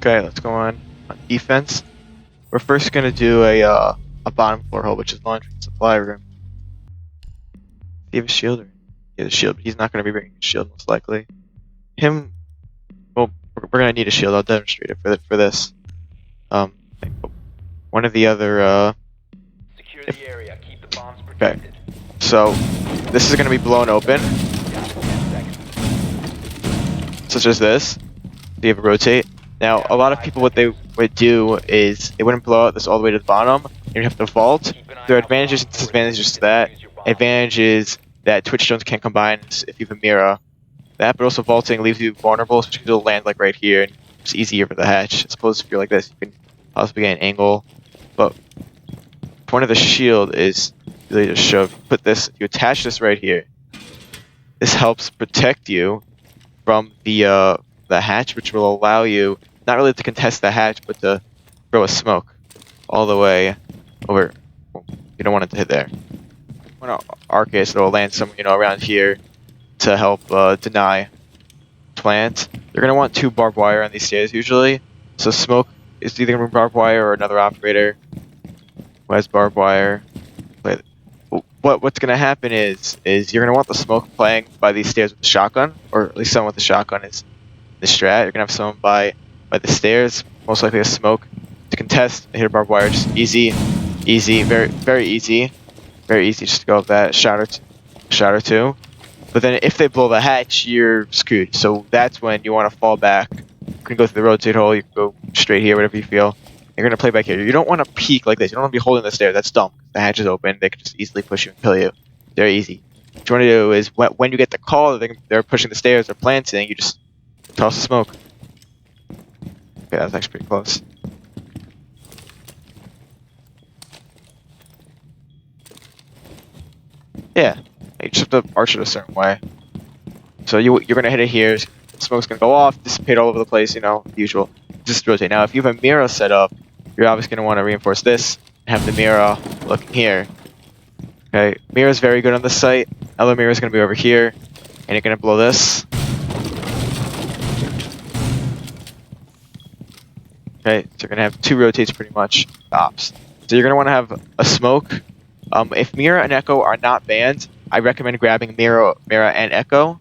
Okay, let's go on defense. We're first gonna do a bottom floor hold, which is laundry and supply room. Do you have a shield? He has a shield, but he's not gonna be bringing a shield most likely. Him, well, we're gonna need a shield. I'll demonstrate it for this. One of the other. Secure the area. Keep the bombs protected. So this is gonna be blown open, Down to 10 seconds. such as this. So you have a rotate. Now, a lot of people, what they would do is they wouldn't blow out this all the way to the bottom. You'd have to vault. There are advantages and disadvantages to that. Advantage is that Twitch stones can't combine if you have a Mira. That, but also vaulting leaves you vulnerable, especially if you'll land like right here, and it's easier for the hatch. As opposed to if you're like this, you can possibly get an angle. But the point of the shield is really to show. Put this, if you attach this right here, this helps protect you from the hatch, which will allow you not really to contest the hatch, but to throw a smoke all the way over. Well, you don't want it to hit there. You want to arc it so it'll land somewhere, around here to help deny plant. You're gonna want 2 barbed wire on these stairs usually. So smoke is either gonna be barbed wire or another operator who has barbed wire. But what's gonna happen is you're gonna want the smoke playing by these stairs with the shotgun, or at least someone with the shotgun is the strat. You're gonna have someone by the stairs, most likely a smoke to contest and hit a barbed wire. Just easy, very easy, just to go with that shot or two. But then if they blow the hatch, you're screwed. So that's when you want to fall back. You can go through the rotate hole, you can go straight here, whatever you feel. You're gonna play back here. You don't want to peek like this. You don't want to be holding the stairs. That's dumb. The hatch is open. They can just easily push you and kill you. Very easy. What you want to do is when you get the call that they're pushing the stairs or planting, you just toss the smoke. Okay, that was actually pretty close. Yeah, you just have to arch it a certain way. So you're gonna hit it here. Smoke's gonna go off, dissipate all over the place. Usual. Just rotate. Now, if you have a Mira set up, you're obviously gonna want to reinforce this and have the Mira looking here. Okay, Mira's very good on this site. Other Mira's gonna be over here, and you're gonna blow this. Okay, so you're gonna have 2 rotates pretty much, stops. So you're gonna want to have a smoke. If Mira and Echo are not banned, I recommend grabbing Mira and Echo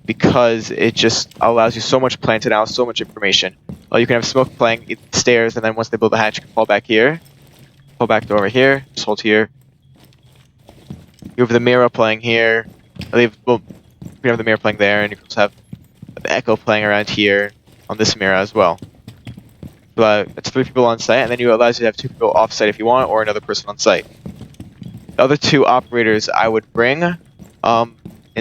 because it just allows you so much planted out, so much information. You can have smoke playing stairs, and then once they build the hatch, you can fall back here, fall back to over here, just hold here. You have the Mira playing here. You have the Mira playing there, and you can also have the Echo playing around here on this Mira as well. It's 3 people on site, and then you allows you to have 2 people off site if you want, or another person on site. The other 2 operators I would bring in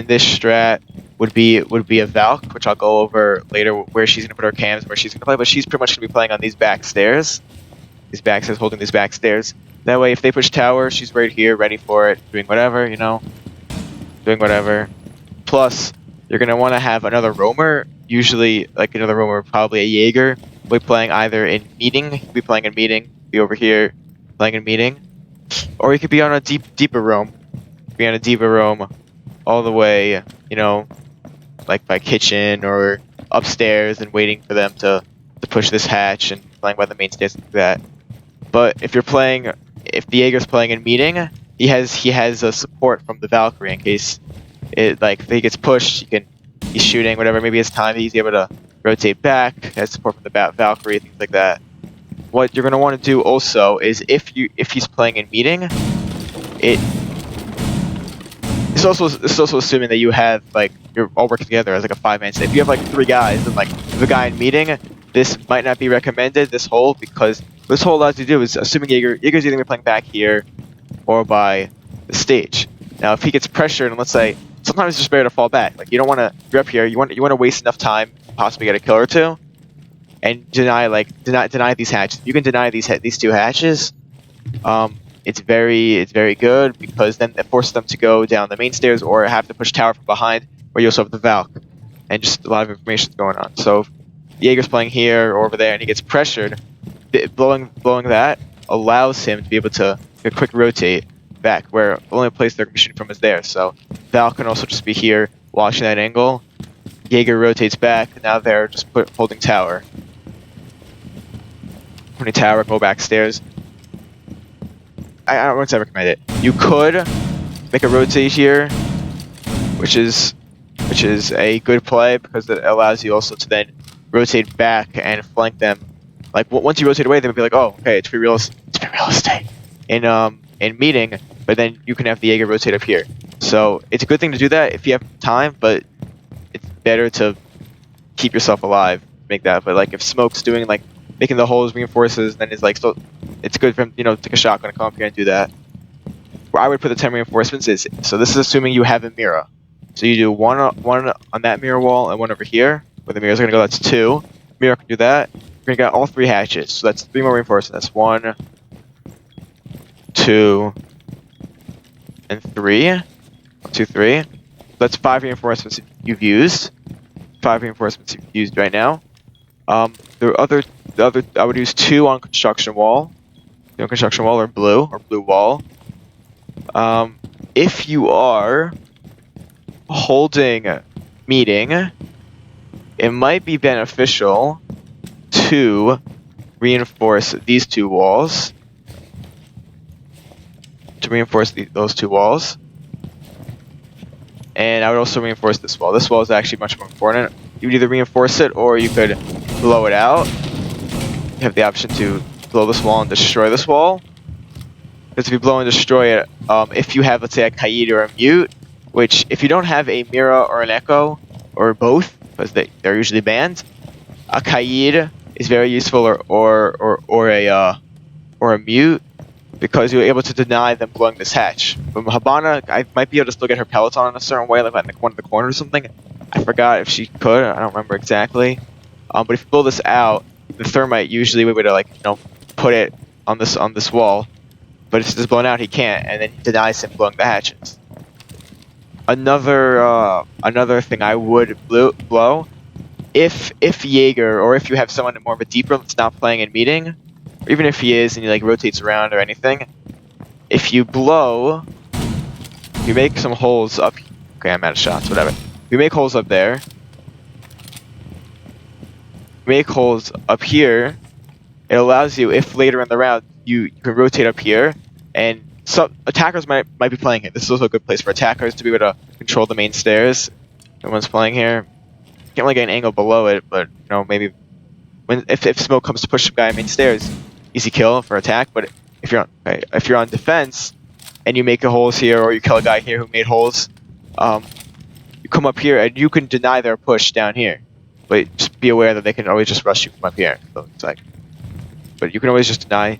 this strat would be a Valk, which I'll go over later, where she's gonna put her cams, where she's gonna play, but she's pretty much gonna be playing on these back stairs. These back stairs, holding these back stairs. That way, if they push tower, she's right here, ready for it, doing whatever, doing whatever. Plus, you're gonna want to have another roamer, usually like another roamer, probably a Jaeger. Be playing either in meeting, be over here playing in meeting, or you could be on a deeper roam, all the way, like by kitchen or upstairs, and waiting for them to push this hatch and playing by the main stairs like that. But if the Jaeger's playing in meeting, he has a support from the Valkyrie in case if he gets pushed, he's shooting whatever. Maybe it's time he's able to rotate back, has support from the Valkyrie, things like that. What you're gonna want to do also is if he's playing in meeting, it's also assuming that you have you're all working together as a 5-man set. If you have 3 guys and the guy in meeting, this might not be recommended, this hole, because this hole allows you to do is assuming Jaeger's either gonna be playing back here or by the stage. Now if he gets pressured, and let's say sometimes it's just better to fall back. You don't want to you're up here. You want to waste enough time, possibly get a kill or 2, and deny these hatches. You can deny these 2 hatches. It's very good because then it forces them to go down the main stairs or have to push tower from behind, where you also have the Valk, and just a lot of information going on. So if Jaeger's playing here or over there, and he gets pressured, blowing that allows him to be able to quick rotate back, where the only place they're going to be shooting from is there. So Val can also just be here watching that angle. Jaeger rotates back, and now they're just holding tower. from the tower, go back stairs. I wouldn't say recommend it. You could make a rotate here, which is a good play because it allows you also to then rotate back and flank them. Like once you rotate away, they would be like, oh, okay, it's free real estate in meeting, but then you can have the Jaeger rotate up here. So it's a good thing to do that if you have time, but it's better to keep yourself alive to make that. But like if Smoke's doing like making the holes reinforces, then it's like, so it's good for him, take a shotgun and come up here and do that. Where I would put the 10 reinforcements is, so this is assuming you have a Mira. So you do one on that mirror wall and one over here, where the mirrors are gonna go. That's 2. Mira can do that. You're gonna get all 3 hatches. So that's 3 more reinforcements. That's 1, 2, and 3. 1, 2, 3. So that's 5 reinforcements you've used. 5 reinforcements you've used right now. The other I would use 2 on construction wall. 2 on construction wall or blue wall. If you are holding meeting, it might be beneficial to reinforce these 2 walls. Those 2 walls. And I would also reinforce this wall. This wall is actually much more important. You would either reinforce it or you could blow it out. You have the option to blow this wall and destroy this wall. Because if you blow and destroy it, if you have, let's say, a Kaid or a Mute, which if you don't have a Mira or an Echo, or both, because they're usually banned, a Kaid is very useful, or a Mute, because you're able to deny them blowing this hatch. But Habana, I might be able to still get her peloton in a certain way, like in one of the corners or something. I forgot if she could. I don't remember exactly. But if you blow this out, the thermite usually would put it on this wall. But if it's just blown out, he can't, and then he denies him blowing the hatches. Another thing I would blow, if Jaeger, or if you have someone in more of a deep room that's not playing in meeting, or even if he is and he like rotates around or anything, if you blow, you make some holes up. Okay, I'm out of shots. Whatever. You make holes up there. Make holes up here. It allows you, if later in the round you can rotate up here, and some attackers might be playing it. This is also a good place for attackers to be able to control the main stairs. No one's playing here. Can't really get an angle below it, but maybe if Smoke comes to push the guy main stairs, easy kill for attack. But if you're on defense and you make holes here, or you kill a guy here who made holes, you come up here and you can deny their push down here. But just be aware that they can always just rush you from up here. So it's like, but you can always just deny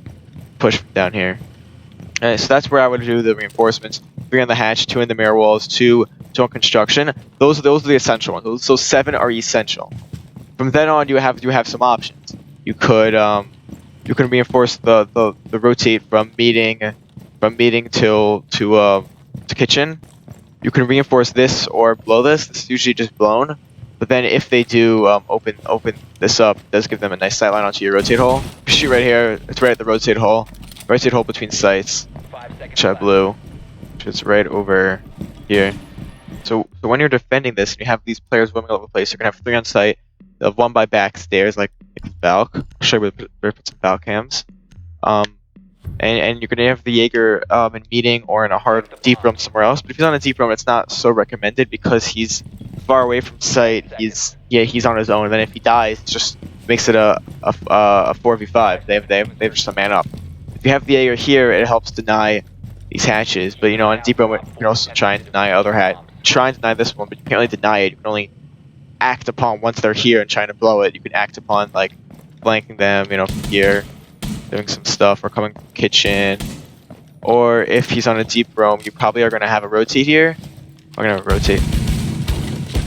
push from down here. So that's where I would do the reinforcements. 3 on the hatch, 2 in the mirror walls, 2 on construction. Those are the essential ones. Those 7 are essential. From then on, you have some options. You can reinforce the rotate from meeting to kitchen. You can reinforce this or blow this. This is usually just blown. But then if they do open this up, it does give them a nice sight line onto your rotate hole. Shoot right here. It's right at the rotate hole. Rotate hole between sites. Which I blew. Which is right over here. So when you're defending this and you have these players roaming all over the place, you're gonna have 3 on site. They'll have 1 by back stairs like Valk. I'll show you where to put some Valk cams. And you're gonna have the Jaeger in meeting or in a hard deep room somewhere else. But if he's on a deep room, it's not so recommended because he's far away from sight. He's on his own. And then if he dies, it just makes it a 4v5. They have just a man up. If you have the Jaeger here, it helps deny these hatches. But on a deep room, you can also try and deny other hatch. Try and deny this one, but you can't really deny it. You can only act upon once they're here and trying to blow it. You can act upon like flanking them, from here, doing some stuff, or coming from kitchen. Or if he's on a deep roam, you probably are gonna have a rotate here. We're gonna have a rotate.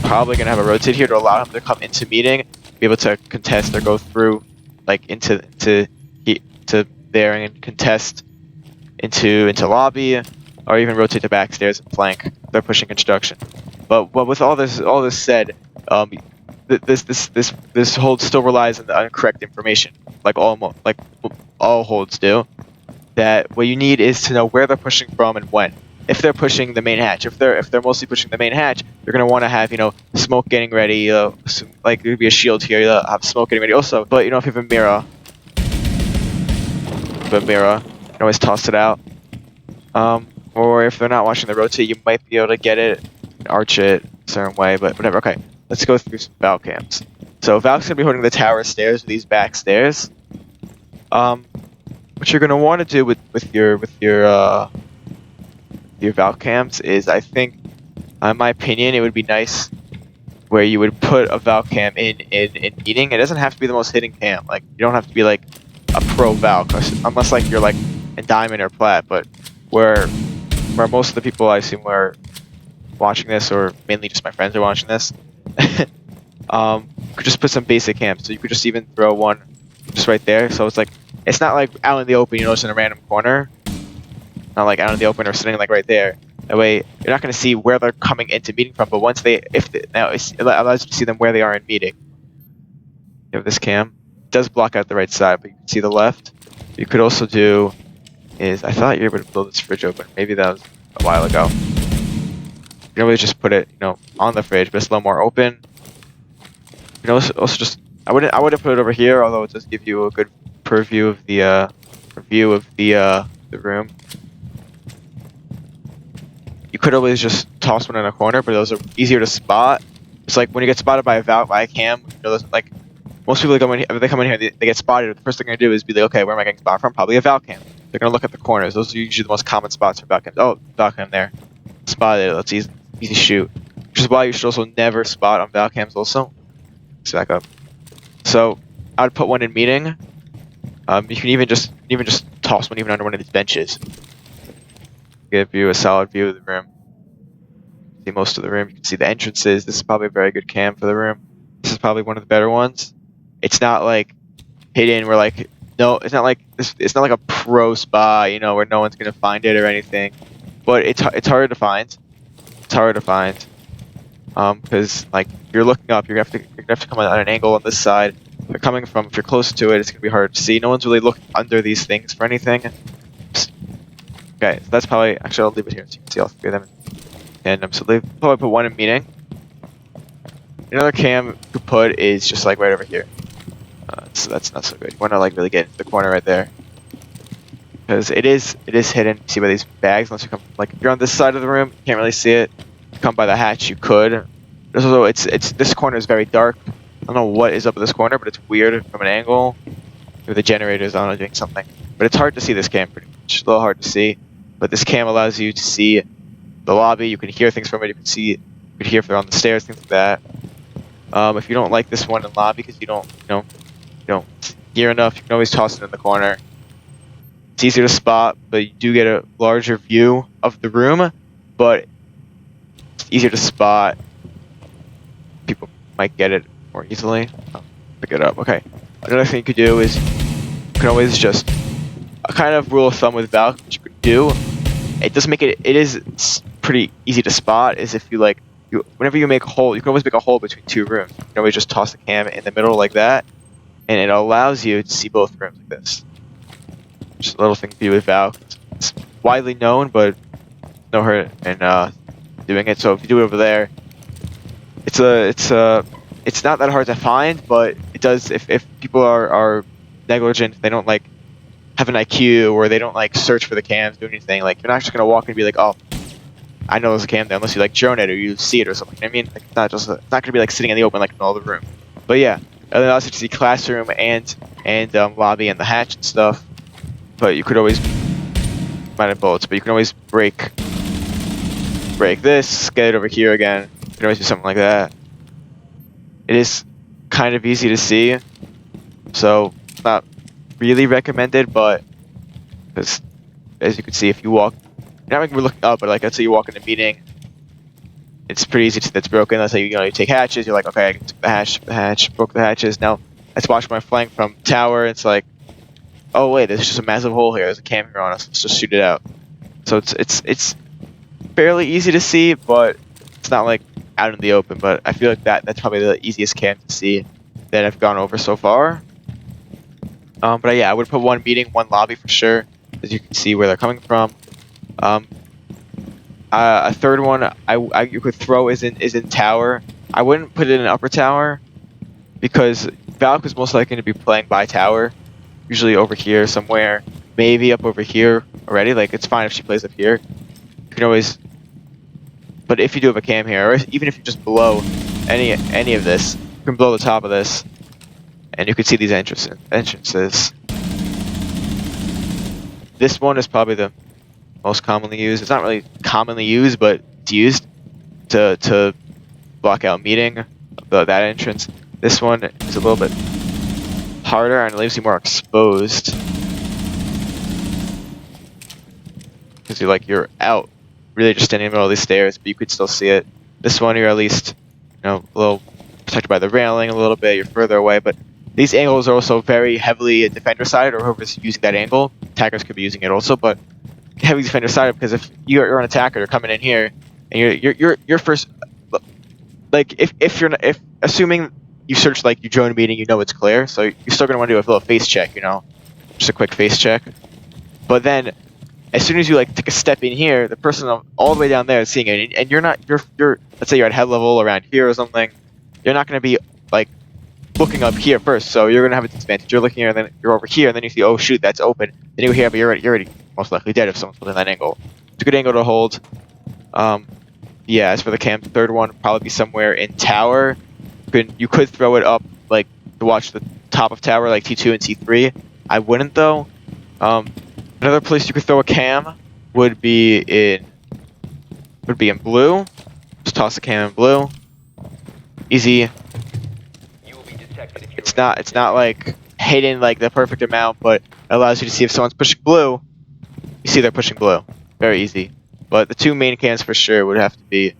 Probably gonna have a rotate here to allow him to come into meeting, be able to contest or go through, like into there and contest into lobby, or even rotate to backstairs and flank. They're pushing construction. But with all this said, this hold still relies on the incorrect information, like all holds do. That what you need is to know where they're pushing from and when. If they're pushing the main hatch, if they're mostly pushing the main hatch, you're gonna want to have smoke getting ready. Like there'd be a shield here. You'll have smoke getting ready also. But if you have a Mira, with Mira. You can always toss it out. Or if they're not watching the rotate, you might be able to get it, arch it a certain way, but whatever. Okay, let's go through some Valk cams. So Valk's gonna be holding the tower stairs, these back stairs. What you're gonna want to do with your Valk cams is, I think, in my opinion, it would be nice where you would put a Valk cam in meeting. It doesn't have to be the most hidden cam. Like, you don't have to be like a pro Valk, unless like you're like in diamond or plat. But where most of the people I assume are watching this, or mainly just my friends are watching this, could just put some basic cams. So you could just even throw one just right there. So it's not like out in the open, you know, it's in a random corner. Not like out in the open or sitting like right there. That way, you're not going to see where they're coming into meeting from. But once it allows you to see them where they are in meeting. You have this cam. It does block out the right side, but you can see the left. What you could also do is, I thought you were able to blow this fridge open. Maybe that was a while ago. You can always just put it, you know, on the fridge, but it's a little more open. You can also just, I wouldn't put it over here, although it does give you a good purview of the room. You could always just toss one in a corner, but those are easier to spot. It's like when you get spotted by a cam, you know, like most people that come in, if they come in here, they get spotted. The first thing they're gonna do is be like, okay, where am I getting spotted from? Probably a Valk cam. They're gonna look at the corners. Those are usually the most common spots for Valk cams. Oh, Valk cam there, spotted. That's easy shoot. Which is why you should also never spot on Valk cams. Also, let's back up. So I would put one in meeting. You can even just toss one even under one of these benches. Give you a solid view of the room. See most of the room. You can see the entrances. This is probably a very good cam for the room. This is probably one of the better ones. It's not like hidden where like it's not like this. It's not like a pro spot, you know, where no one's gonna find it or anything. But it's harder to find. It's harder to find. Because like if you're looking up, you're gonna have to come at an angle on this side. If you're coming from, if you're close to it, it's gonna be hard to see. No one's really looking under these things for anything. Okay, so that's probably, actually I'll leave it here so you can see all three of them. And so they probably put one in meeting. Another cam you could put is just like right over here. So that's not so good. You want to like really get into the corner right there, because it is hidden. You see by these bags, unless you come like if you're on this side of the room, you can't really see it. If you come by the hatch, you could. Also, this corner is very dark. I don't know what is up in this corner, but it's weird from an angle. Maybe the generators, I don't know, doing something. But it's hard to see this cam pretty much. It's a little hard to see. But this cam allows you to see the lobby. You can hear things from it. You can hear if they're on the stairs, things like that. If you don't like this one in lobby because you don't hear enough, you can always toss it in the corner. It's easier to spot, but you do get a larger view of the room. But it's easier to spot. People might get it more easily. Pick it up. Okay. Another thing you could do is you can always just a kind of rule of thumb with Valk, which you could do. It does make it. It is pretty easy to spot. Is if you like, whenever you make a hole, you can always make a hole between two rooms. You can always just toss the cam in the middle like that, and it allows you to see both rooms like this. Just a little thing to do with Valk. It's widely known, but no hurt in doing it. So if you do it over there, it's not that hard to find, but it does. If people are negligent, they don't like have an IQ, or they don't like search for the cams, do anything. Like you're not just gonna walk and be like, oh, I know there's a cam there, unless you like drone it or you see it or something. I mean, like, it's not gonna be like sitting in the open like in all the room. But yeah, it allows you to see classroom and lobby and the hatch and stuff. But you could always might have bullets, but you can always break this, get it over here again. You can always do something like that. It is kind of easy to see, so not really recommended, but because as you can see, if you walk, you're not even looking up, but like let's say you walk in a meeting, it's pretty easy to see that's broken. Let's say you take hatches, you're like, okay, I took the hatch, broke the hatches. Now let's watch my flank from tower. It's like, oh wait, there's just a massive hole here. There's a cam here on us. Let's just shoot it out. So it's fairly easy to see, but it's not like out in the open. But I feel like that's probably the easiest cam to see that I've gone over so far. But yeah, I would put one meeting, one lobby for sure, as you can see where they're coming from. A third one you could throw is in tower. I wouldn't put it in upper tower because Valk is most likely to be playing by tower, usually over here somewhere. maybe up over here already. Like, it's fine if she plays up here. You can always... But if you do have a cam here, or even if you just blow any of this, you can blow the top of this, and you can see these entrances. This one is probably the most commonly used. It's not really commonly used, but it's used to block out meeting that entrance. This one is a little bit harder and leaves you more exposed because you're out, really just standing in the middle of these stairs, but you could still see it. This one, you're at least, a little protected by the railing a little bit. You're further away, but these angles are also very heavily defender side, or whoever's using that angle. Attackers could be using it also, but heavy defender side because if you're an attacker, you're coming in here, and you're first. Like if assuming you search you join a meeting, it's clear, so you're still gonna want to do a little face check, just a quick face check. But then, as soon as you take a step in here, the person all the way down there is seeing it, and you're let's say you're at head level around here or something, you're not gonna be looking up here first, so you're gonna have a disadvantage. You're looking here, and then you're over here, and then you see, oh shoot, that's open. Then you're here, but you're already most likely dead if someone's holding that angle. It's a good angle to hold. Yeah, as for the cam, third one would probably be somewhere in tower. You could throw it up to watch the top of tower like T2 and T3. I wouldn't though. Another place you could throw a cam would be in blue. Just toss the cam in blue. Easy. It's not like hidden the perfect amount, but it allows you to see if someone's pushing blue. You see they're pushing blue. Very easy. But the two main cams for sure would have to be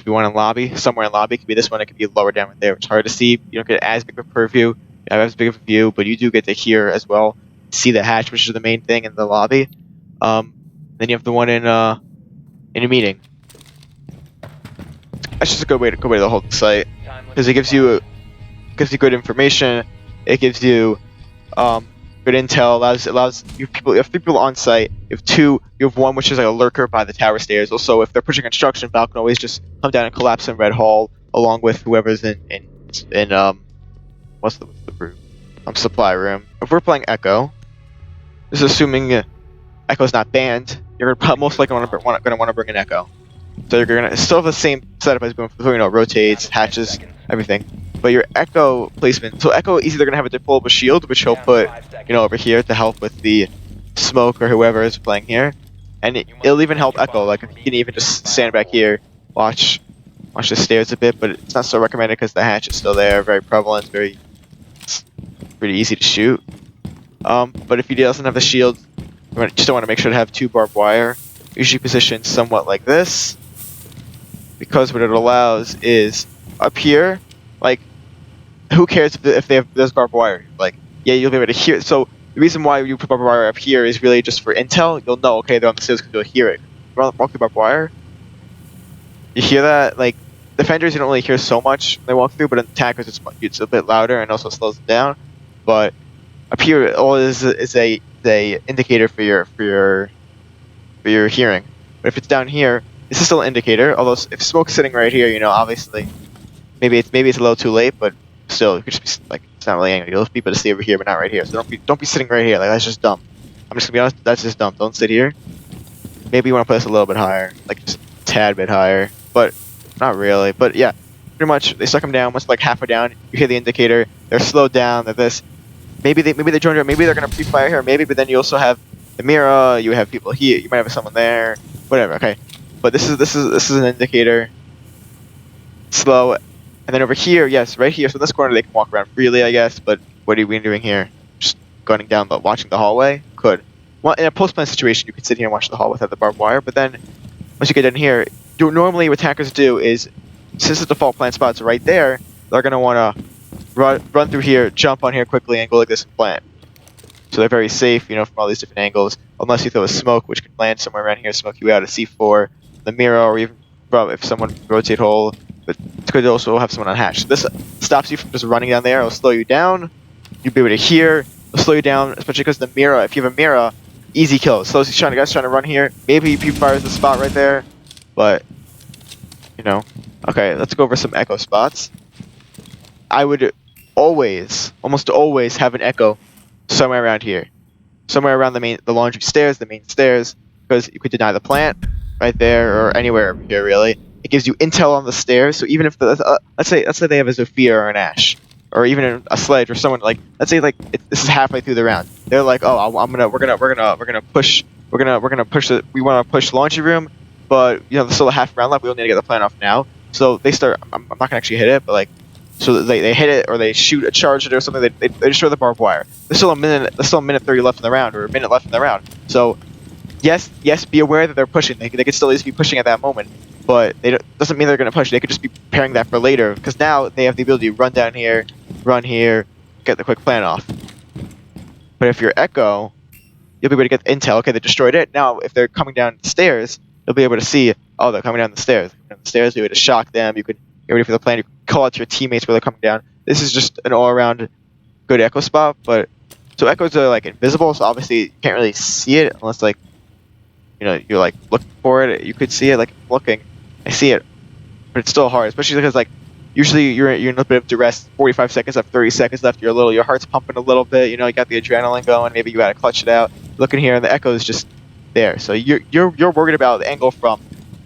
one in lobby, somewhere in lobby. It could be this one, it could be lower down right there. It's hard to see. You don't get as big of a purview, you have as big of a view, but you do get to hear as well. See the hatch, which is the main thing in the lobby. Then you have the one in a meeting. That's just a good way to the whole site because it gives you good information. It gives you good intel. Allows you have 3 people on site. You have one which is a lurker by the tower stairs. Also, if they're pushing construction, Val can always just come down and collapse in Red Hall along with whoever's in what's the room? Supply room. If we're playing Echo, this is assuming Echo's not banned. You're most likely want to bring an Echo. So you're gonna still have the same setup as going for rotates, hatches, everything. But your Echo placement, so Echo is either gonna have a deployable shield, which he'll put, over here to help with the smoke or whoever is playing here, and it'll even help Echo. If you can even just stand back here, watch the stairs a bit, but it's not so recommended because the hatch is still there, very prevalent, pretty easy to shoot. But if he doesn't have the shield, you just want to make sure to have 2 barbed wire, usually positioned somewhat like this, because what it allows is up here, who cares if there's barbed wire? Yeah, you'll be able to hear. So the reason why you put barbed wire up here is really just for intel. You'll know, okay, they're on the stairs because you'll hear it. Walk through barbed wire. You hear that? Defenders, you don't really hear so much when they walk through, but in attackers, it's a bit louder and also slows it down. But up here, all it is a indicator for your hearing. But if it's down here, this is still an indicator. Although if smoke's sitting right here, obviously, maybe it's a little too late, but still, it could just be it's not really angry. You'll have people to see over here, but not right here. So don't be sitting right here. That's just dumb. I'm just gonna be honest. That's just dumb. Don't sit here. Maybe you want to put this a little bit higher, just a tad bit higher, but not really. But yeah, pretty much they suck them down. Once halfway down, you hear the indicator. They're slowed down. They're this. Maybe they joined. Maybe they're gonna pre-fire here. Maybe, but then you also have the Mira. You have people here. You might have someone there. Whatever. Okay. But this is an indicator. Slow. And then over here, yes, right here. So in this corner, they can walk around freely, I guess. But what are we doing here? Just going down, watching the hallway? Could. Well, in a post-plan situation, you could sit here and watch the hall without the barbed wire. But then, once you get in here, normally what attackers do is, since the default plant spot's right there, they're going to want to run through here, jump on here quickly, and go like this and plant. So they're very safe, from all these different angles. Unless you throw a smoke, which could land somewhere around here, smoke you out, a C4, the Mira, or even if someone rotate hole. But it could also have someone on hatch. So this stops you from just running down there. It'll slow you down. You'll be able to hear. It'll slow you down, especially because the Mira, if you have a Mira, easy kill. So he's trying to run here. Maybe he fires the spot right there. But, Okay, let's go over some Echo spots. I would almost always have an Echo somewhere around here. somewhere around the laundry stairs, the main stairs, because you could deny the plant right there or anywhere over here really. It gives you intel on the stairs, so even if let's say they have a Zofia or an Ash, or even a Sledge or someone like let's say like this is halfway through the round, they're like, oh, we're gonna push it. We want to push laundry room, but there's still a half round left. We don't need to get the plant off now. So they start. I'm not gonna actually hit it, but like, so they hit it or they shoot a charge it or something. They destroy the barbed wire. There's still a minute 30 left in the round or a minute left in the round. So yes, be aware that they're pushing. They could still at least be pushing at that moment, but doesn't mean they're gonna push. They could just be preparing that for later because now they have the ability to run down here, run here, get the quick plant off. But if you're Echo, you'll be able to get the intel. Okay, they destroyed it. Now, if they're coming down the stairs, you'll be able to see, oh, they're coming down the stairs. Down the stairs, you'll be able to shock them. You could get ready for the plan. You can call out to your teammates where they're coming down. This is just an all-around good Echo spot. But so Echoes are like invisible, so obviously you can't really see it unless like you're like looking for it. You could see it like looking. I see it, but it's still hard, especially because like usually you're in a bit of duress. 45 seconds left, 30 seconds left. Your heart's pumping a little bit. You got the adrenaline going. Maybe you gotta clutch it out. Looking here, and the Echo is just there. So you're worried about the angle from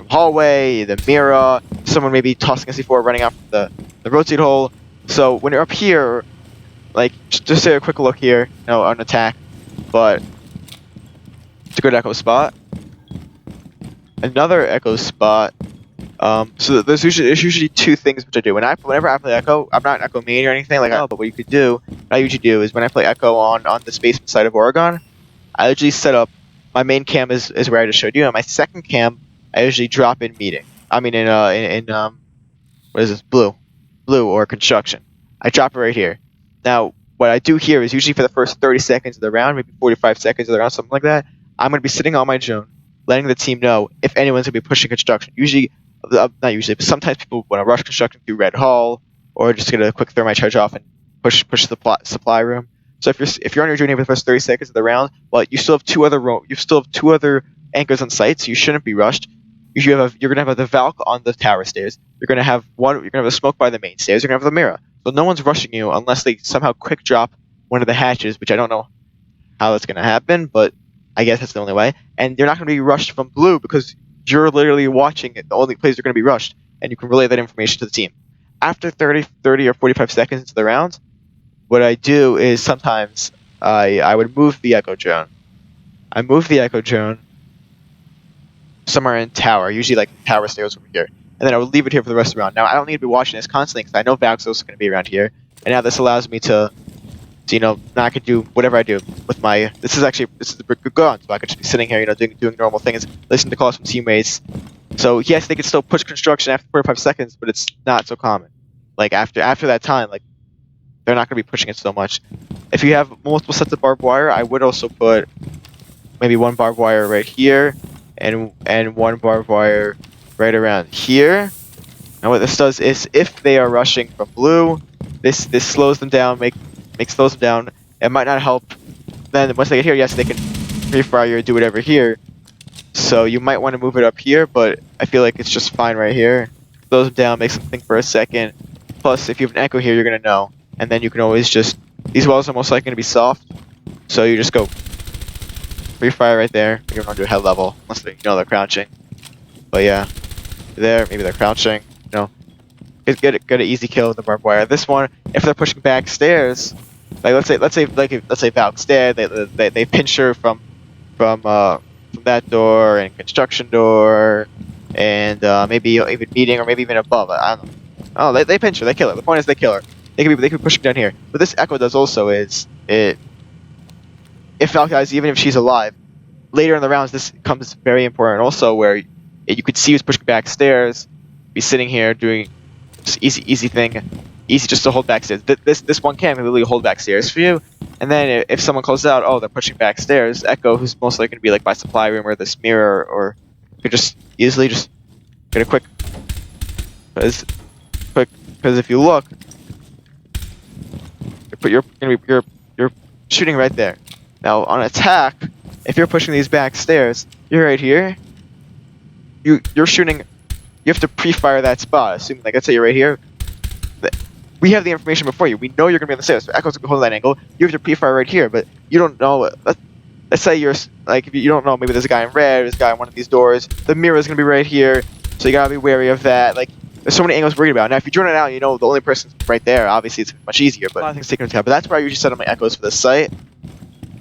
hallway, the Mira, someone maybe tossing a C4, running out from the rotate hole. So when you're up here, like just take a quick look here, on attack, but it's a good Echo spot. Another Echo spot. So there's usually two things which I do. Whenever I play Echo, I'm not an Echo main or anything like that. But what you could do, what I usually do is when I play Echo on the basement side of Oregon, I usually set up my main cam is where I just showed you, and my second cam I usually drop in meeting. I mean in what is this, blue or construction. I drop it right here. Now what I do here is usually for the first 30 seconds of the round, maybe 45 seconds of the round, something like that. I'm gonna be sitting on my drone, letting the team know if anyone's gonna be pushing construction. Usually, not usually, but sometimes people want to rush construction through Red Hall, or just get a quick thermite charge off and push the supply room. So if you're on your journey for the first 30 seconds of the round, well, you still have two other anchors on site, so you shouldn't be rushed. You're gonna have the Valk on the tower stairs. You're gonna have a smoke by the main stairs. You're gonna have the Mira. So no one's rushing you unless they somehow quick drop one of the hatches, which I don't know how that's gonna happen, but I guess that's the only way. And you're not gonna be rushed from blue because you're literally watching it. The only place you're gonna be rushed, and you can relay that information to the team. After 30 or 45 seconds into the round, what I do is sometimes I would move the Echo drone. I move the Echo drone somewhere in tower, usually like tower stairs over here, and then I would leave it here for the rest of the round. Now I don't need to be watching this constantly because I know Valk's also going to be around here, and now this allows me to now I can do whatever I do with my. This is the good gun, so I could just be sitting here, doing normal things, listen to calls from teammates. So yes, they can still push construction after 45 seconds, but it's not so common. Like after that time, like they're not going to be pushing it so much. If you have multiple sets of barbed wire, I would also put maybe one barbed wire right here and one barbed wire right around here. And what this does is if they are rushing from blue, this slows them down, slows them down. It might not help. Then once they get here, yes, they can pre-fire or do whatever here. So you might want to move it up here, but I feel like it's just fine right here. Slows them down, makes them think for a second. Plus, if you have an Echo here, you're gonna know. And then you can always just... These walls are most likely going to be soft, so you just go free fire right there. You don't want to do head level, unless they're crouching. But yeah, there, maybe they're crouching. Get an easy kill with the barbed wire. This one, if they're pushing back stairs, like let's say Valk's dead, they pinch her from that door and construction door, and maybe even meeting or maybe even above. I don't know. Oh, they pinch her, they kill her. The point is they kill her. They could be pushing down here. What this Echo does also is if Valk dies, even if she's alive, later in the rounds this becomes very important also, where you could see who's pushing back stairs, be sitting here doing just easy thing, easy just to hold back stairs. This one can really hold back stairs for you, and then if someone calls out, oh, they're pushing back stairs, Echo, who's most likely going to be like by supply room or this mirror, or could just easily just get a quick, because if you look. But you're shooting right there. Now on attack, if you're pushing these back stairs, you're right here. You're shooting. You have to pre-fire that spot. Assuming, like, let's say you're right here. We have the information before you. We know you're gonna be on the stairs. So Echo's gonna hold that angle. You have to pre-fire right here, but you don't know. let's say you're like, if you don't know, maybe there's a guy in red, there's a guy in one of these doors. The mirror is gonna be right here, so you gotta be wary of that. Like, there's so many angles to worry about. Now, if you drone it out, you know the only person's right there. Obviously, it's much easier. But a lot of things taken into account. But that's where I usually set up my echoes for this site.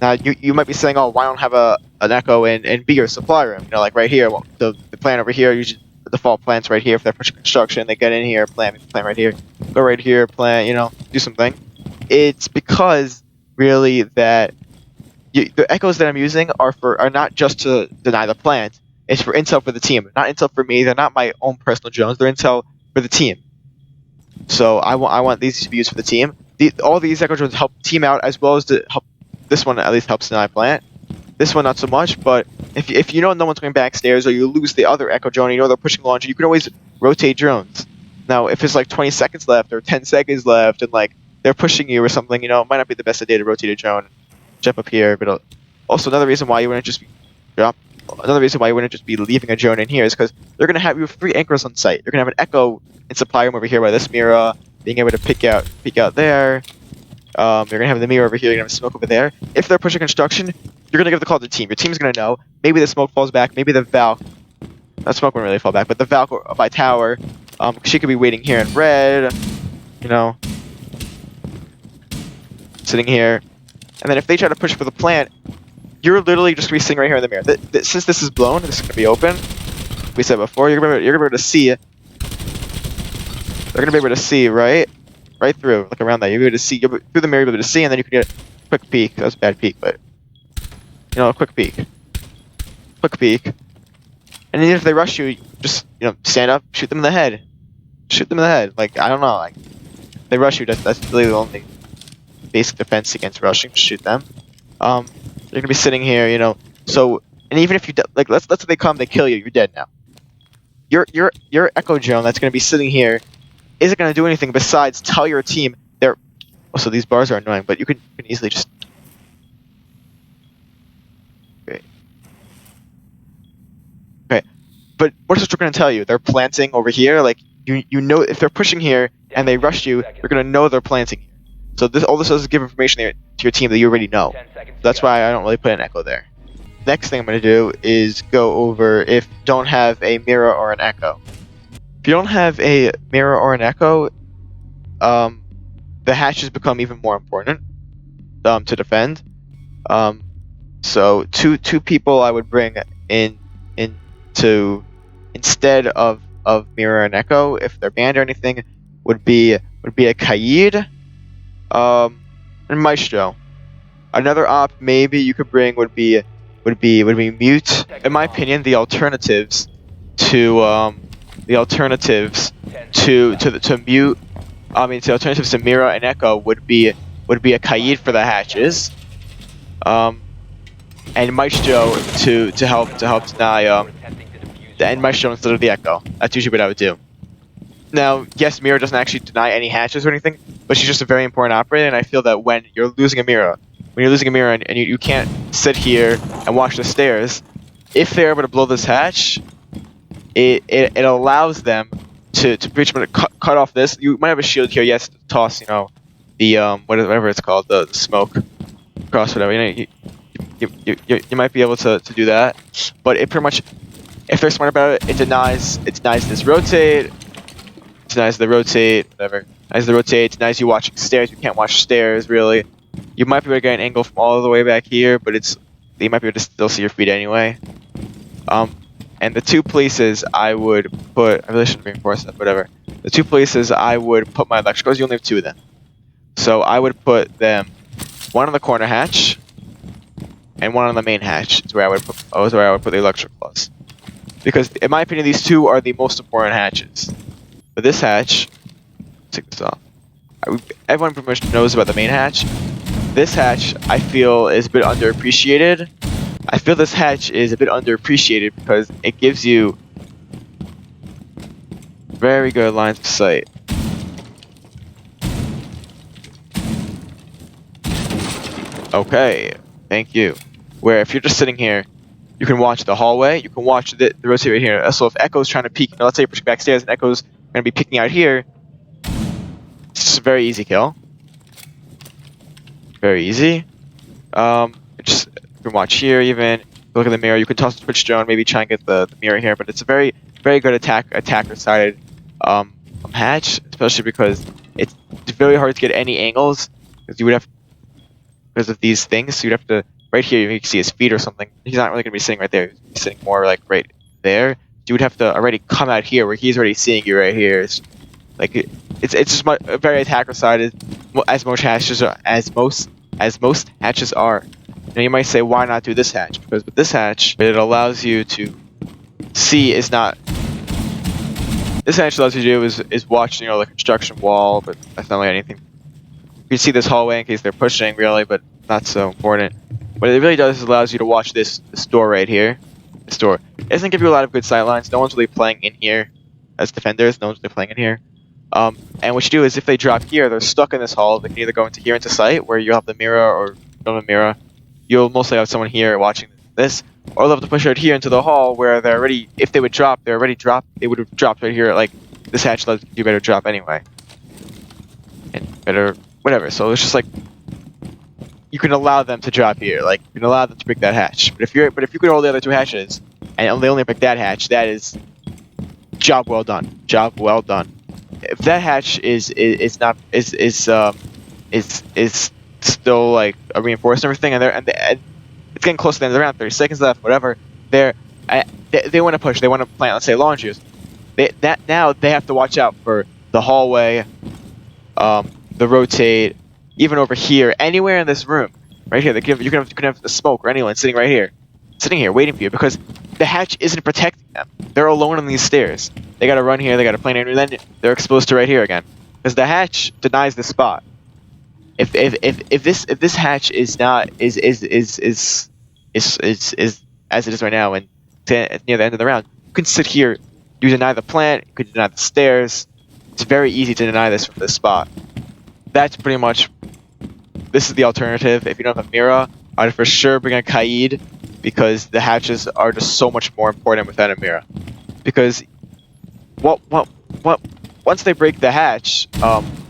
Now, you might be saying, oh, why don't have an echo in B or supply room? You know, like right here, well, the plan over here, usually the default plant's right here. If they're pushing construction, they get in here, plant right here, go right here, plant, you know, do something. It's because really that the echoes that I'm using are not just to deny the plant. It's for intel for the team, not intel for me. They're not my own personal drones. They're intel for the team. So I want these to be used for the team. All these echo drones help the team out as well as to help. This one at least helps deny plant. This one not so much. But if you know no one's going backstairs or you lose the other echo drone, you know they're pushing launcher, you can always rotate drones. Now if it's like 20 seconds left or 10 seconds left and like they're pushing you or something, you know, it might not be the best idea to rotate a drone, jump up here. But also another reason why you wouldn't just be leaving a drone in here is because they're gonna have you have 3 anchors on site. You're gonna have an echo in supply room over here by this mirror, being able to peek out there. You're gonna have the mirror over here. You're gonna have smoke over there. If they're pushing construction, you're gonna give the call to the team. Your team's gonna know. Maybe the smoke falls back. Maybe the Valk. That smoke wouldn't really fall back, but the Valk by tower. She could be waiting here in red. You know, sitting here. And then if they try to push for the plant, you're literally just gonna be sitting right here in the mirror. Since this is blown, this is gonna be open. We said before, you're gonna be able to see. They're gonna be able to see right through, like around that. You'll be able to see through the mirror. You'll be able to see, and then you can get a quick peek. That was a bad peek, but you know, a quick peek. And even if they rush you, just stand up, shoot them in the head. Like I don't know, like if they rush you. That's really the only basic defense against rushing. Just shoot them. You're gonna be sitting here, you know. So, and even if you like, let's say they come, they kill you, you're dead now. Your echo drone that's gonna be sitting here isn't gonna do anything besides tell your team they're. Also, these bars are annoying, but you can easily just. Okay, but what's this gonna tell you? They're planting over here. Like you know, if they're pushing here and they rush you, you're gonna know they're planting here. So all this does is give information to your team that you already know. That's why I don't really put an echo there. Next thing I'm going to do is go over if you don't have a mirror or an echo. If you don't have a mirror or an echo, the hatches become even more important to defend. So two people I would bring in to instead of mirror and echo, if they're banned or anything, would be a Kaid. And Maestro. Another op maybe you could bring would be Mute. In my opinion, the alternatives to Mute. The alternatives to Mira and Echo would be a Kaid for the hatches. And Maestro to help deny and Maestro instead of the Echo. That's usually what I would do. Now, yes, Mira doesn't actually deny any hatches or anything, but she's just a very important operator, and I feel that when you're losing a Mira, and you can't sit here and watch the stairs, if they're able to blow this hatch, it allows them to pretty much cut off this. You might have a shield here, yes, to toss, you know, the whatever it's called, the smoke across, whatever. You know, you might be able to do that, but it pretty much, if they're smart about it, it denies this rotate. Denies the rotate, whatever. Denies the rotate, denies you watching stairs. You can't watch stairs, really. You might be able to get an angle from all the way back here, but you might be able to still see your feet anyway. And the 2 places I would put, I really shouldn't reinforce that, whatever. The 2 places I would put my electricals, you only have 2 of them. So I would put them, one on the corner hatch, and one on the main hatch. Is where I would put the electricals. Because in my opinion, these 2 are the most important hatches. But this hatch, take this off. Everyone pretty much knows about the main hatch. This hatch, I feel, is a bit underappreciated. I feel this hatch is a bit underappreciated because it gives you very good lines of sight. Okay, thank you. Where if you're just sitting here, you can watch the hallway, you can watch the rotate right here. So if Echo's trying to peek, let's say you're pushing backstairs and Echo's going to be peeking out here, it's just a very easy kill. Very easy. can watch here even. Look at the mirror. You can toss the Twitch drone, maybe try and get the mirror here, but it's a very, very good attacker-sided hatch, especially because it's very hard to get any angles because you would have because of these things. So you'd have to right here. You can see his feet or something. He's not really gonna be sitting right there. He's sitting more like right there. You would have to already come out here where he's already seeing you right here. It's just very attacker-sided as most hatches are, as most hatches are. Now you might say, why not do this hatch? Because with this hatch, it allows you to see is not. This hatch allows you to do is watch, you know, the construction wall, but that's not like anything. You can see this hallway in case they're pushing, really, but not so important. What it really does is allows you to watch this door right here. This door. It doesn't give you a lot of good sight lines. No one's really playing in here as defenders. No one's really playing in here. And what you do is if they drop here, they're stuck in this hall. They can either go into here into sight, where you'll have the mirror, or don't have a mirror. You'll mostly have someone here watching this, or they'll have to push out here into the hall where they're already. If they would drop, they're already dropped. They would have dropped right here. Like this hatch lets you better drop anyway, and better whatever. So it's just like you can allow them to drop here. Like you can allow them to pick that hatch. But if you could hold the other two hatches and they only pick that hatch, that is job well done. Job well done. If that hatch is still like a reinforced and everything, and it's getting close to the end of the round, 30 seconds left, whatever. They want to push, they want to plant, let's say, launches. Now they have to watch out for the hallway, the rotate, even over here, anywhere in this room, right here. You can have the smoke or anyone sitting right here, waiting for you, because the hatch isn't protecting them. They're alone on these stairs. They gotta run here, they gotta plan here, and then they're exposed to right here again, because the hatch denies the spot. If this hatch is not is as it is right now and near the end of the round, you can sit here, you deny the plant, you can deny the stairs. It's very easy to deny this from this spot. That's pretty much. This is the alternative. If you don't have a Mira, I'd for sure bring a Kaid, because the hatches are just so much more important without a Mira. Because once they break the hatch,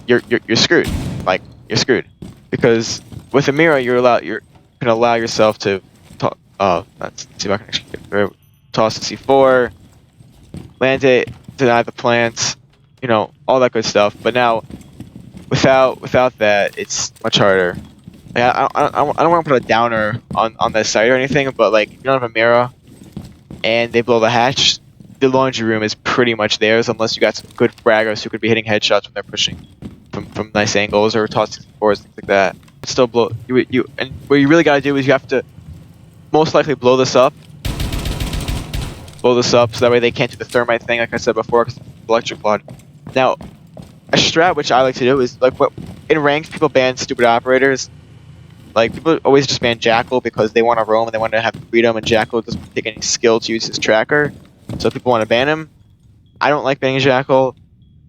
you're screwed. Like you're screwed, because with a Mira you can allow yourself to let's see if I can actually get through. Toss the C4, land it, deny the plants, you know, all that good stuff. But now without that, it's much harder. Like, I don't want to put a downer on this site or anything, but like if you don't have a Mira and they blow the hatch, the laundry room is pretty much theirs, unless you got some good fraggers who could be hitting headshots when they're pushing from nice angles or tossing fours, things like that. But still blow and what you really gotta do is you have to most likely blow this up so that way they can't do the thermite thing, like I said before, because electric flood. Now, a strat which I like to do is like in ranked people ban stupid operators. Like people always just ban Jackal because they want to roam and they want to have freedom, and Jackal doesn't take any skill to use his tracker, so people want to ban him. I don't like banning Jackal,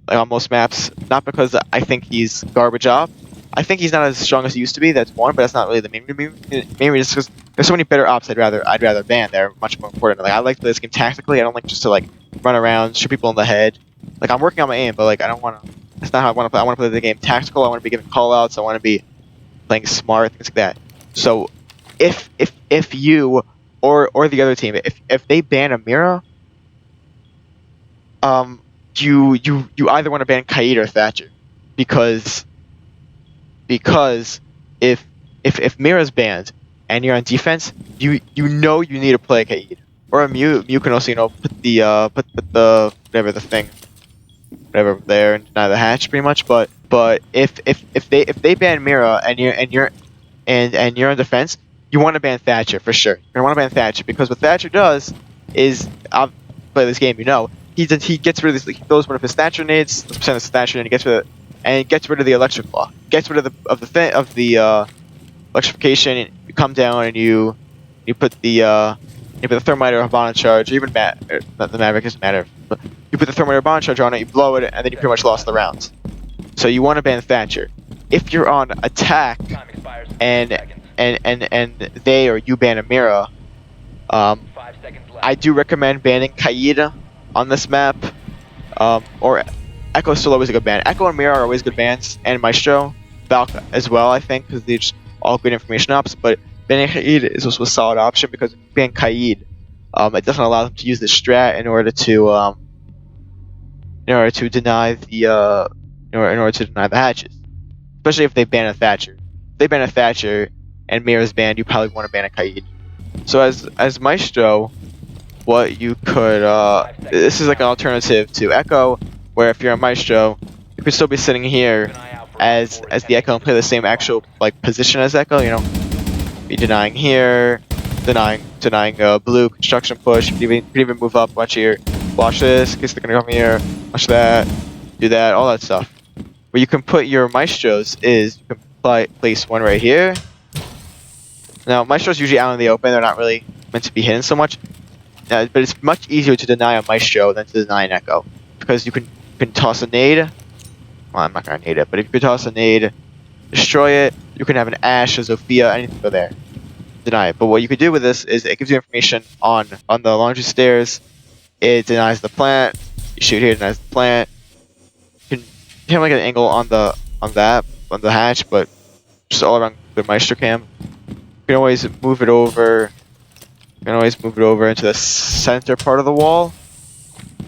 like on most maps, not because I think he's garbage up. I think he's not as strong as he used to be. That's one, but that's not really the main reason. Because there's so many better ops I'd rather ban. They're much more important. Like I like to play this game tactically. I don't like just to like run around, shoot people in the head. Like I'm working on my aim, but like I don't want to. That's not how I want to play. I want to play the game tactical. I want to be giving callouts. I want to be playing smart, things like that. So if you or the other team, if they ban a Mira, you either want to ban Kaid or Thatcher, because if Mira's banned and you're on defense, you know you need to play Kaid, or a Mew can also put the whatever there and deny the hatch pretty much. But if they ban Mira and you're on defense, you want to ban Thatcher for sure. You want to ban Thatcher, because what Thatcher does is, I'll play this game, he gets rid of this. He throws one of his Thatcher nades, let's pretend it's Thatcher, and he gets rid of the electric law, gets rid of the electrification. And you come down and you put the thermite or Havana charge, or even not the Maverick, doesn't matter. But you put the thermite or Havana charge on it, you blow it, and then you pretty much lost the round. So you want to ban Thatcher. If you're on attack and they or you ban a Mira, I do recommend banning Kaid on this map. Or Echo is still always a good ban. Echo and Mira are always good bans, and Maestro, Valk as well, I think, because they're just all good information ops. But banning Kaid is also a solid option because if you ban Kaid, it doesn't allow them to use the strat in order to deny the in order to deny the hatches. Especially if they ban a Thatcher. If they ban a Thatcher and Mira's banned, you probably want to ban a Kaid. So as Maestro, what you could this is like an alternative to Echo, where if you're a Maestro, you could still be sitting here as the Echo and play the same actual like position as Echo. You know, be denying here, denying blue construction push. You could even move up. Watch here. Watch this. Cause they're gonna come here. Watch that. Do that. All that stuff. Where you can put your Maestros is you can place one right here. Now Maestros usually out in the open. They're not really meant to be hidden so much. But it's much easier to deny a Maestro than to deny an Echo, because you can toss a nade. Well, I'm not gonna nade it, but if you can toss a nade, destroy it. You can have an Ashe, a Zofia, anything go there. Deny it. But what you could do with this is it gives you information on the laundry stairs. It denies the plant. You shoot here, denies the plant. You can like an angle on the hatch, but just all around the Maestro cam. You can always move it over. You can always move it over into the center part of the wall,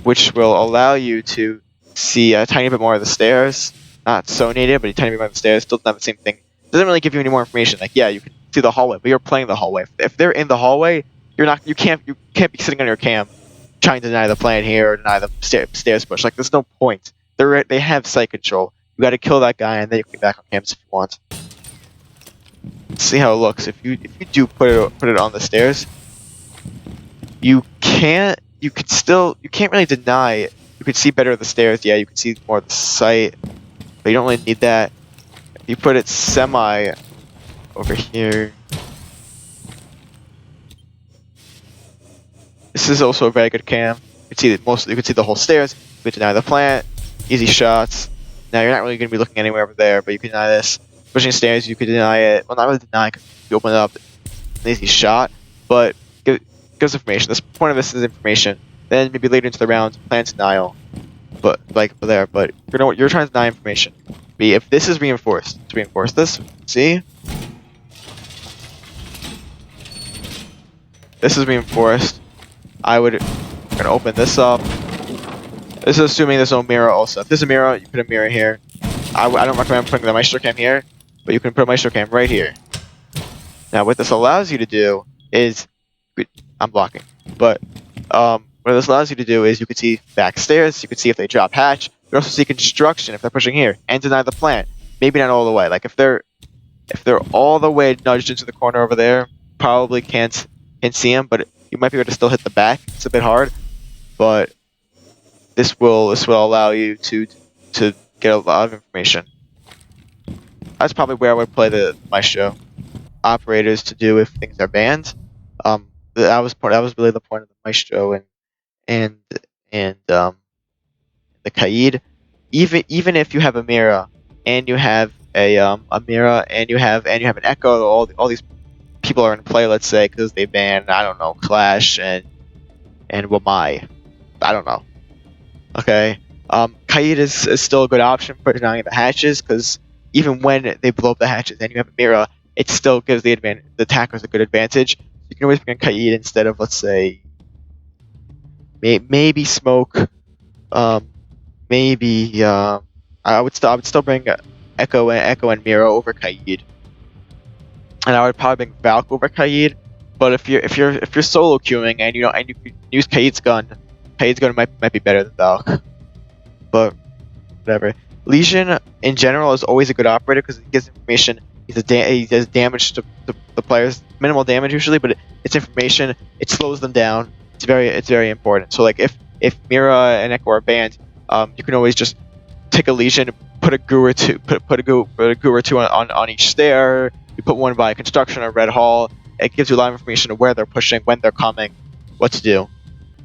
which will allow you to see a tiny bit more of the stairs. Not so native, but a tiny bit more of the stairs. Still doesn't have the same thing. Doesn't really give you any more information. Like, yeah, you can see the hallway, but you're playing the hallway. If they're in the hallway, you can't be sitting on your cam trying to deny the plan here or deny the stairs push. Like, there's no point. They have site control. You got to kill that guy, and then you can get back on campus if you want. Let's see how it looks. If you do put it on the stairs, you can't really deny it. You can see better of the stairs. Yeah, you can see more of the site, but you don't really need that. If you put it semi over here, this is also a very good cam. You can see you can see the whole stairs. You can deny the plant, easy shots. Now you're not really going to be looking anywhere over there, but you can deny this. Pushing stairs, you could deny it. Well, not really deny because you open it up, an easy shot, but gives information. The point of this is information. Then maybe later into the round, plant denial. But like there, but you know what? You're trying to deny information. If this is reinforced, to reinforce this, see? This is reinforced. I'm gonna open this up. This is assuming there's no mirror also. If there's a mirror, you put a mirror here. I don't recommend putting the Maestro cam here, but you can put a Maestro cam right here. Now what this allows you to do is, I'm blocking, but what this allows you to do is you can see backstairs, you can see if they drop hatch, you can also see construction if they're pushing here, and deny the plant. Maybe not all the way. Like if they're all the way nudged into the corner over there, probably can't see them, but you might be able to still hit the back. It's a bit hard, but this will allow you to get a lot of information. That's probably where I would play the Maestro operators to do if things are banned. That was really the point of the Maestro and the Kaid. Even if you have a Mira and you have a Mira and you have an Echo, all these people are in play. Let's say because they banned, I don't know, Clash and Wamai. I don't know. Okay. Kaid is still a good option for denying the hatches because even when they blow up the hatches and you have a Mira, it still gives the attackers a good advantage. You can always bring Kaid instead of, let's say, maybe Smoke. Maybe I would still bring Echo and Mira over Kaid, and I would probably bring Valk over Kaid. But if you're solo queuing and you can use Kaid's gun might be better than Valk. But whatever. Legion in general is always a good operator because it gives information. He does damage to the players, minimal damage usually, but it's information. It slows them down. It's very important. So like if Mira and Echo are banned, you can always just take a Legion, put a goo or two, put a goo or two on each stair. You put one by construction or red hall. It gives you a lot of information of where they're pushing, when they're coming, what to do.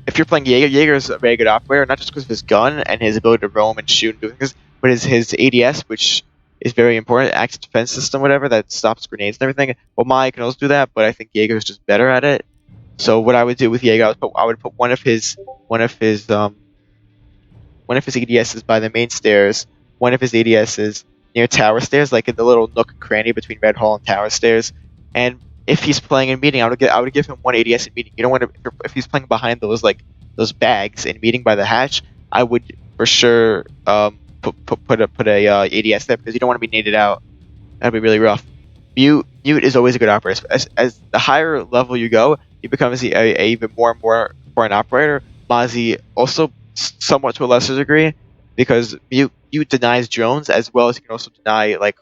If you're playing Jaeger, Jaeger's a very good operator, not just because of his gun and his ability to roam and shoot and do things, but his ADS, which is very important, active defense system, whatever, that stops grenades and everything. Well, Mai can also do that, but I think Jaeger's just better at it. So what I would do with Jaeger, I would put one of his ADSs by the main stairs, one of his ADSs near tower stairs, like in the little nook and cranny between Red Hall and tower stairs, and if he's playing in meeting, I would give him one ADS in meeting. You don't want to if he's playing behind those bags in meeting by the hatch. I would for sure put a ADS there because you don't want to be naded out. That'd be really rough. Mute is always a good operator. As the higher level you go, he becomes a even more and more important operator. Mozzie also somewhat to a lesser degree because mute denies drones as well as he can also deny like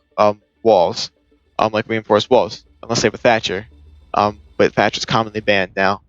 walls, like reinforced walls, unless they have a Thatcher. But Thatcher's commonly banned now.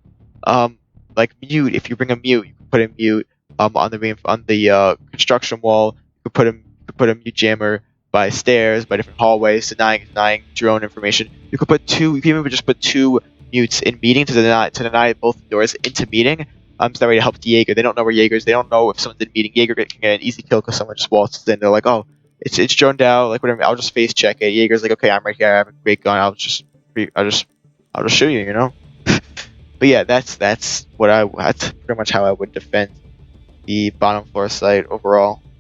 Like mute, if you bring a mute, you can put a mute on the construction wall. You could put a mute jammer by stairs, by different hallways, denying drone information. You could put two. You can even just put two mutes in meeting to deny both doors into meeting. So that way to help the Jaeger. They don't know where Jaeger's. They don't know if someone's in meeting. Jaeger can get an easy kill because someone just waltzes in. They're like, oh, it's droned out. Like whatever. I'll just face check it. Jaeger's like, okay, I'm right here. I have a great gun. I'll just shoot you. You know. But yeah, that's pretty much how I would defend the bottom floor site overall.